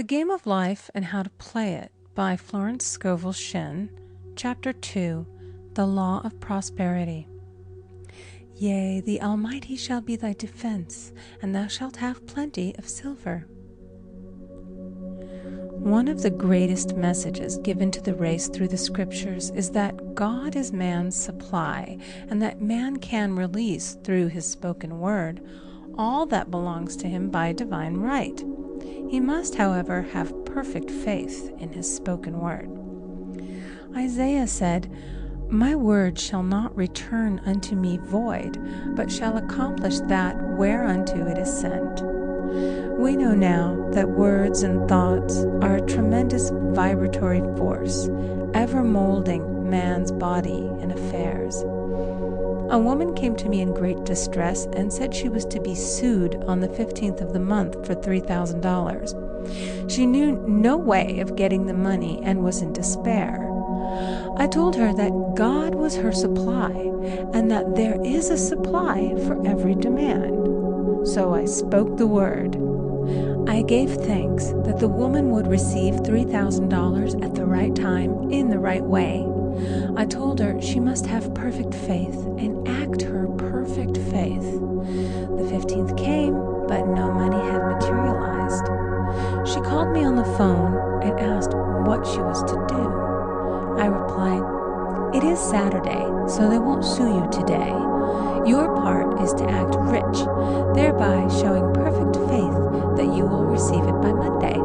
The Game of Life and How to Play It by Florence Scovel Shinn, Chapter 2, The Law of Prosperity. Yea, the Almighty shall be thy defense, and thou shalt have plenty of silver. One of the greatest messages given to the race through the Scriptures is that God is man's supply, and that man can release, through his spoken word, all that belongs to him by divine right. He must, however, have perfect faith in his spoken word. Isaiah said, "My word shall not return unto me void, but shall accomplish that whereunto it is sent." We know now that words and thoughts are a tremendous vibratory force, ever molding man's body and affairs. A woman came to me in great distress and said she was to be sued on the 15th of the month for $3,000. She knew no way of getting the money and was in despair. I told her that God was her supply and that there is a supply for every demand. So I spoke the word. I gave thanks that the woman would receive $3,000 at the right time in the right way. I told her she must have perfect faith and act her perfect faith. The 15th came, but no money had materialized. She called me on the phone and asked what she was to do. I replied, "It is Saturday, so they won't sue you today. Your part is to act rich, thereby showing perfect faith that you will receive it by Monday."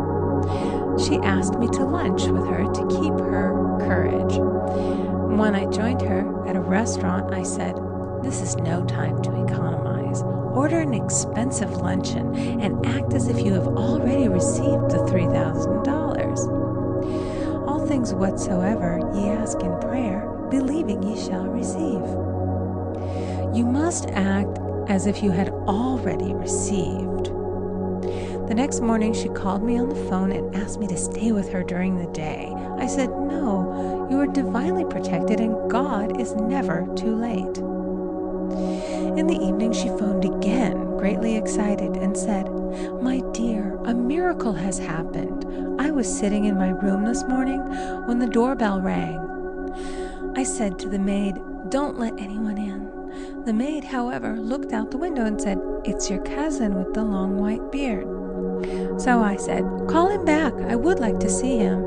She asked me to lunch with her to keep her courage. When I joined her at a restaurant, I said, "This is no time to economize. Order an expensive luncheon and act as if you have already received the $3,000. All things whatsoever ye ask in prayer, believing ye shall receive." You must act as if you had already received. The next morning she called me on the phone and asked me to stay with her during the day. I said, "No, you are divinely protected and God is never too late." In the evening she phoned again, greatly excited, and said, "My dear, a miracle has happened. I was sitting in my room this morning when the doorbell rang. I said to the maid, 'Don't let anyone in.' The maid, however, looked out the window and said, 'It's your cousin with the long white beard.' So I said, 'Call him back. I would like to see him.'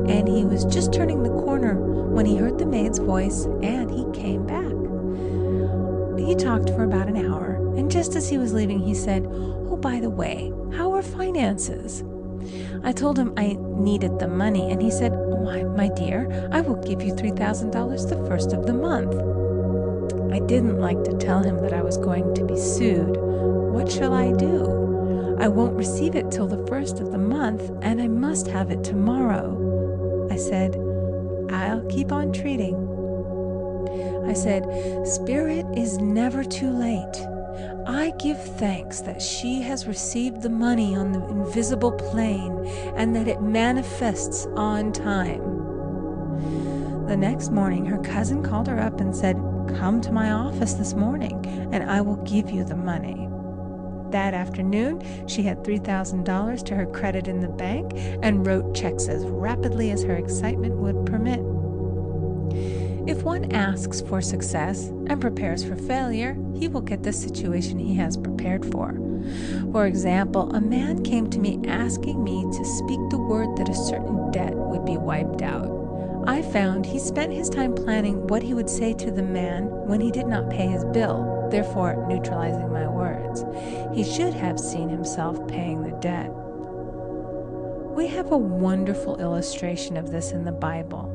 And he was just turning the corner when he heard the maid's voice, and he came back. He talked for about an hour, and just as he was leaving, he said, 'Oh, by the way, how are finances?' I told him I needed the money, and he said, 'Why, my dear, I will give you $3,000 the first of the month.' I didn't like to tell him that I was going to be sued. What shall I do? I won't receive it till the first of the month, and I must have it tomorrow. I said, 'I'll keep on treating.' I said, 'Spirit is never too late. I give thanks that she has received the money on the invisible plane and that it manifests on time.' The next morning, her cousin called her up and said, 'Come to my office this morning, and I will give you the money.' That afternoon, she had $3,000 to her credit in the bank and wrote checks as rapidly as her excitement would permit. If one asks for success and prepares for failure, he will get the situation he has prepared for. For example, a man came to me asking me to speak the word that a certain debt would be wiped out. I found he spent his time planning what he would say to the man when he did not pay his bill, therefore neutralizing my words. He should have seen himself paying the debt. We have a wonderful illustration of this in the Bible,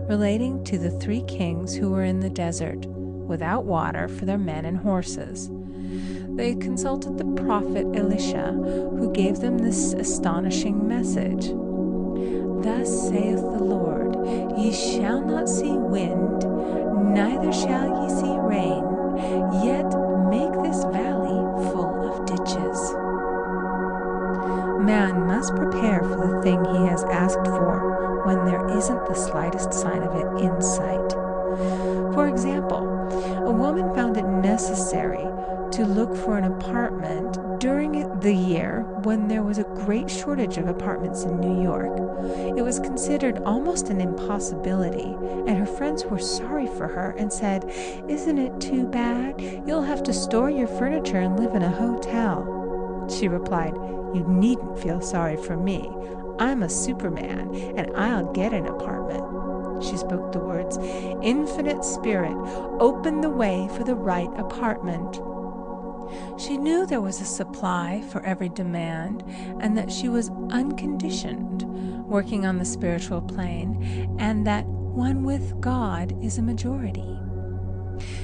relating to the 3 kings who were in the desert, without water for their men and horses. They consulted the prophet Elisha, who gave them this astonishing message. "Thus saith the Lord, ye shall not see wind, neither shall ye see rain, yet make this valley full of ditches." Man must prepare for the thing he has asked for when there isn't the slightest sign of it in sight. For example, a woman found it necessary to look for an apartment During the year when there was a great shortage of apartments in New York, it was considered almost an impossibility, and her friends were sorry for her and said, "Isn't it too bad? You'll have to store your furniture and live in a hotel." She replied, "You needn't feel sorry for me. I'm a Superman, and I'll get an apartment." She spoke the words, "Infinite Spirit, open the way for the right apartment." She knew there was a supply for every demand, and that she was unconditioned, working on the spiritual plane, and that one with God is a majority.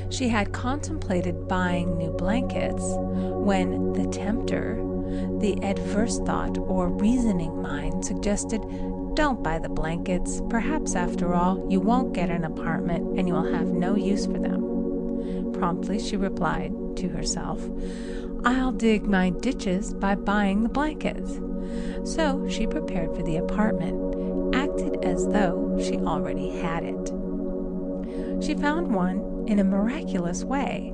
She had contemplated buying new blankets when the tempter, the adverse thought or reasoning mind, suggested, "Don't buy the blankets. Perhaps, after all, you won't get an apartment and you will have no use for them." Promptly she replied to herself, "I'll dig my ditches by buying the blankets." So she prepared for the apartment, acted as though she already had it. She found one in a miraculous way,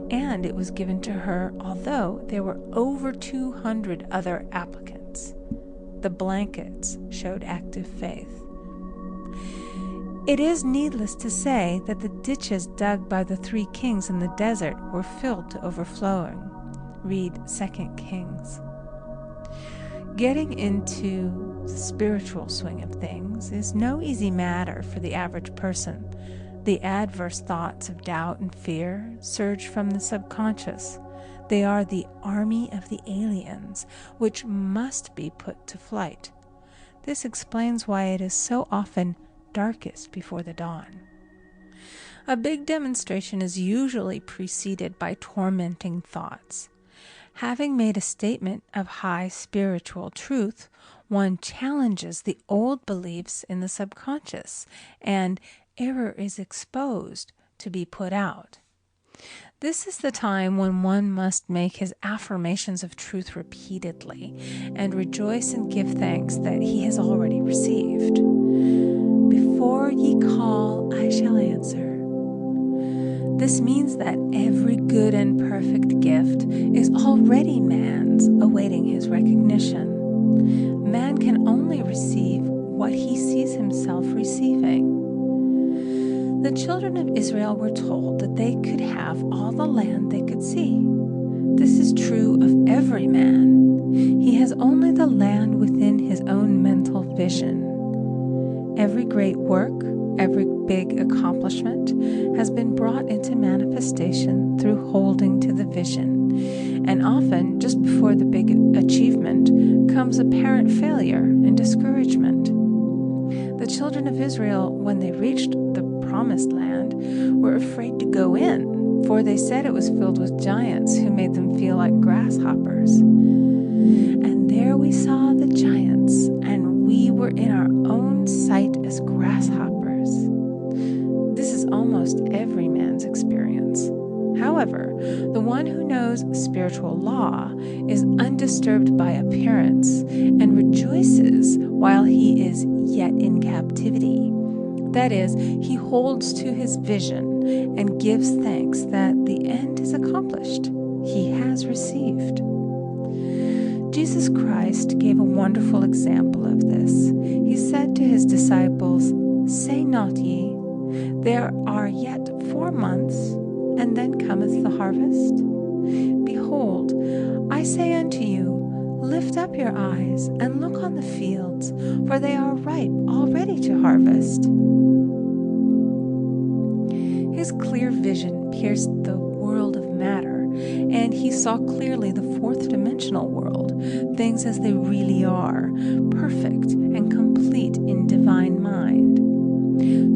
and it was given to her although there were over 200 other applicants. The blankets showed active faith. It is needless to say that the ditches dug by the 3 kings in the desert were filled to overflowing. Read 2 Kings. Getting into the spiritual swing of things is no easy matter for the average person. The adverse thoughts of doubt and fear surge from the subconscious. They are the army of the aliens, which must be put to flight. This explains why it is so often darkest before the dawn. A big demonstration is usually preceded by tormenting thoughts. Having made a statement of high spiritual truth, one challenges the old beliefs in the subconscious, and error is exposed to be put out. This is the time when one must make his affirmations of truth repeatedly and rejoice and give thanks that he has already received. "Before ye call, I shall answer." This means that every good and perfect gift is already man's, awaiting his recognition. Man can only receive what he sees himself receiving. The children of Israel were told that they could have all the land they could see. This is true of every man. He has only the land within his own mental vision. Every great work, every big accomplishment has been brought into manifestation through holding to the vision. And often, just before the big achievement, comes apparent failure and discouragement. The children of Israel, when they reached the promised land, were afraid to go in, for they said it was filled with giants who made them feel like grasshoppers. And there we saw the giants, and we were in our own sight as grasshoppers. This is almost every man's experience. However, the one who knows spiritual law is undisturbed by appearance and rejoices while he is yet in captivity. That is, he holds to his vision and gives thanks that the end is accomplished. He has received. Jesus Christ gave a wonderful example of this. He said to his disciples, "Say not ye, there are yet 4 months, and then cometh the harvest? Behold, I say unto you, lift up your eyes and look on the fields, for they are ripe already to harvest." His clear vision pierced the world of matter, and he saw clearly the 4th dimensional world, things as they really are, perfect and complete in divine mind.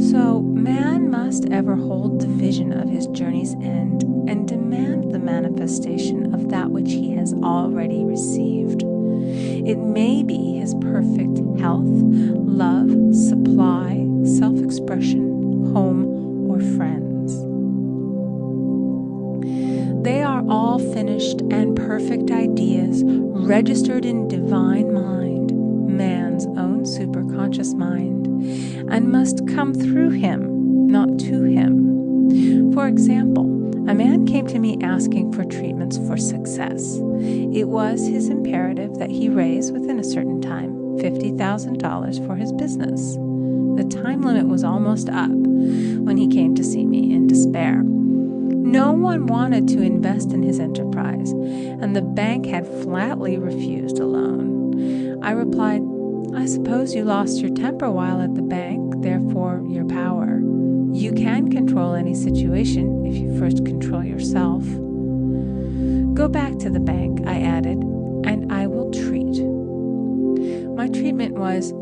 So man must ever hold the vision of his journey's end and demand the manifestation of that which he has already received. It may be his perfect health, love, supply, self-expression, home, or friends. They are all finished and perfect ideas registered in divine mind, man's own superconscious mind, and must come through him, not to him. For example, A man came to me asking for treatments for success. It was his imperative that he raise, within a certain time, $50,000 for his business. The time limit was almost up when he came to see me in despair. No one wanted to invest in his enterprise, and the bank had flatly refused a loan. I replied, "I suppose you lost your temper while at the bank, therefore your power. You can control any situation if you first control yourself. Go back to the bank," I added, "and I will treat." My treatment was,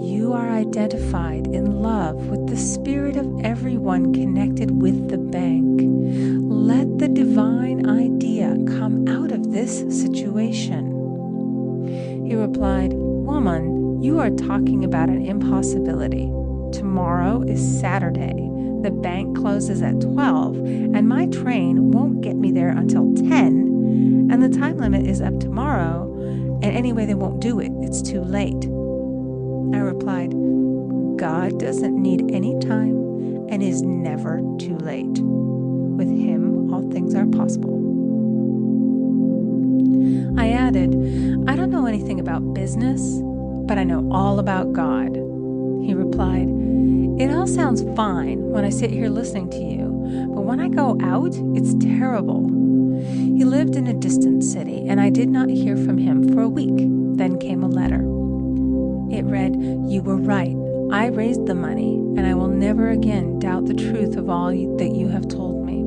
"You are identified in love with the spirit of everyone connected with the bank. Let the divine idea come out of this situation." He replied, "Woman, you are talking about an impossibility. Tomorrow is Saturday. The bank closes at 12, and my train won't get me there until 10, and the time limit is up tomorrow, and anyway they won't do it. It's too late." I replied, "God doesn't need any time and is never too late. With Him, all things are possible." I added, "I don't know anything about business, but I know all about God." He replied, "It all sounds fine when I sit here listening to you, but when I go out, it's terrible." He lived in a distant city, and I did not hear from him for a week. Then came a letter. It read, "You were right. I raised the money, and I will never again doubt the truth of all that you have told me."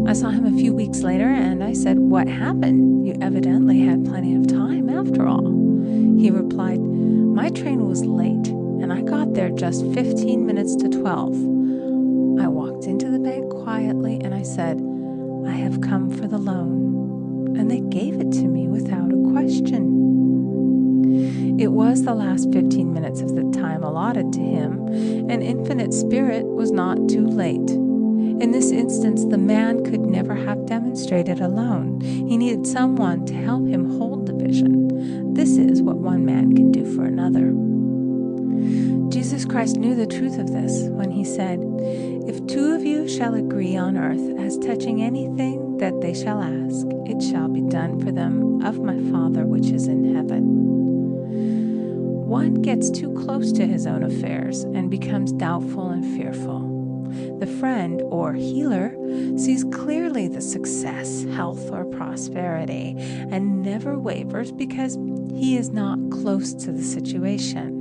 I saw him a few weeks later, and I said, "What happened? You evidently had plenty of time after all." He replied, "My train was late, and I got there just 15 minutes to 12. I walked into the bank quietly, and I said, 'I have come for the loan,' and they gave it to me without a question." It was the last 15 minutes of the time allotted to him, and Infinite Spirit was not too late. In this instance, the man could never have demonstrated alone. He needed someone to help him hold the vision. This is what one man can do for another. Jesus Christ knew the truth of this when he said, "If two of you shall agree on earth as touching anything that they shall ask, it shall be done for them of my Father which is in heaven." One gets too close to his own affairs and becomes doubtful and fearful. The friend or healer sees clearly the success, health, or prosperity and never wavers because he is not close to the situation.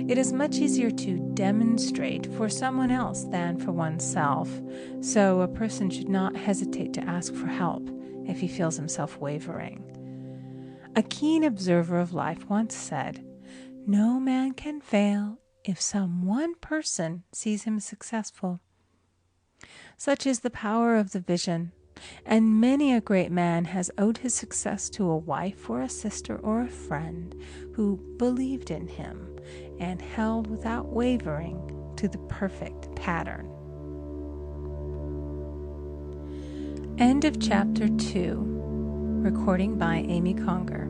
It is much easier to demonstrate for someone else than for oneself, so a person should not hesitate to ask for help if he feels himself wavering. A keen observer of life once said, "No man can fail if some one person sees him successful." Such is the power of the vision, and many a great man has owed his success to a wife or a sister or a friend who believed in him and held without wavering to the perfect pattern. End of chapter 2. Recording by Amy Conger.